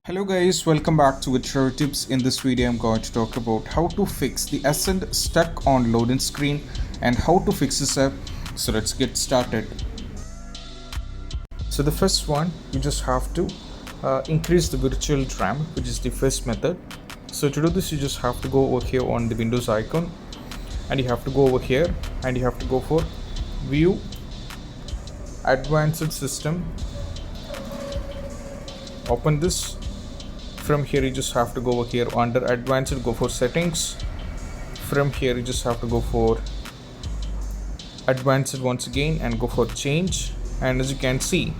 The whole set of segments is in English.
Hello guys, welcome back to Witcher Tips. In this video I'm going to talk about how to fix the Ascent stuck on loading screen and how to fix this up. So let's get started. So the first one, you just have to increase the virtual dram, which is the first method. So to do this you just have to go over here on the Windows icon and you have to go over here and you have to go for View, Advanced System. Open this. From here you just have to go over here under Advanced, go for Settings. From here you just have to go for Advanced once again and go for Change. And as you can see,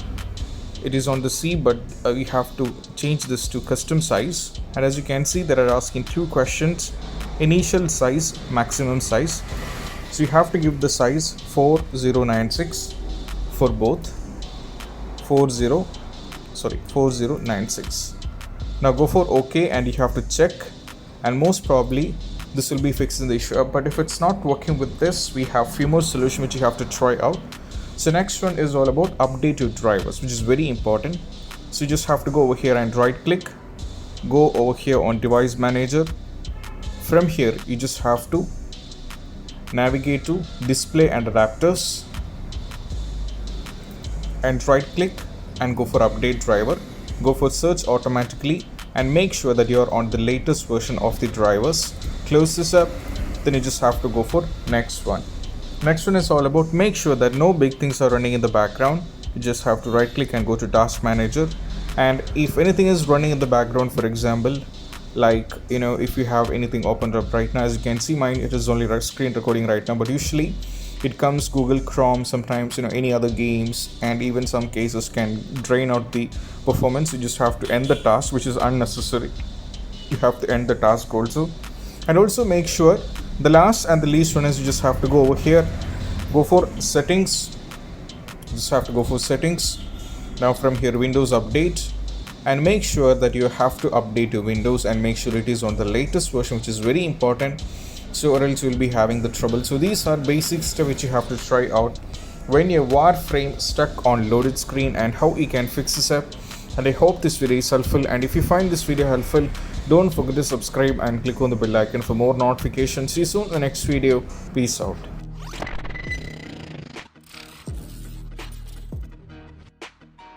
it is on the C, but we have to change this to custom size. And as you can see, they are asking two questions: initial size, maximum size. So you have to give the size 4096 for both. 4096. Now go for OK and you have to check, and most probably this will be fixing the issue. But if it's not working with this, we have few more solutions which you have to try out. So next one is all about update your drivers, which is very important. So you just have to go over here and right click, go over here on device manager. From here you just have to navigate to display and adapters and right click and go for update driver. Go for search automatically and make sure that you are on the latest version of the drivers. Close this up, then you just have to go for next one. Next one is all about make sure that no big things are running in the background. You just have to right click and go to task manager, and if anything is running in the background, for example, like if you have anything opened up right now, as you can see mine, it is only screen recording right now, but usually it comes Google Chrome, sometimes any other games, and even some cases can drain out the performance. You just have to end the task, which is unnecessary. You have to end the task also. And also make sure the last and the least one is you just have to go over here, go for settings. You just have to go for settings. Now from here Windows update, and make sure that you have to update your Windows and make sure it is on the latest version, which is very important. So or else you will be having the trouble. So these are basic stuff which you have to try out when your Warframe stuck on loaded screen and how you can fix this up. And I hope this video is helpful, and if you find this video helpful, don't forget to subscribe and click on the bell icon for more notifications. See you soon in the next video. Peace out.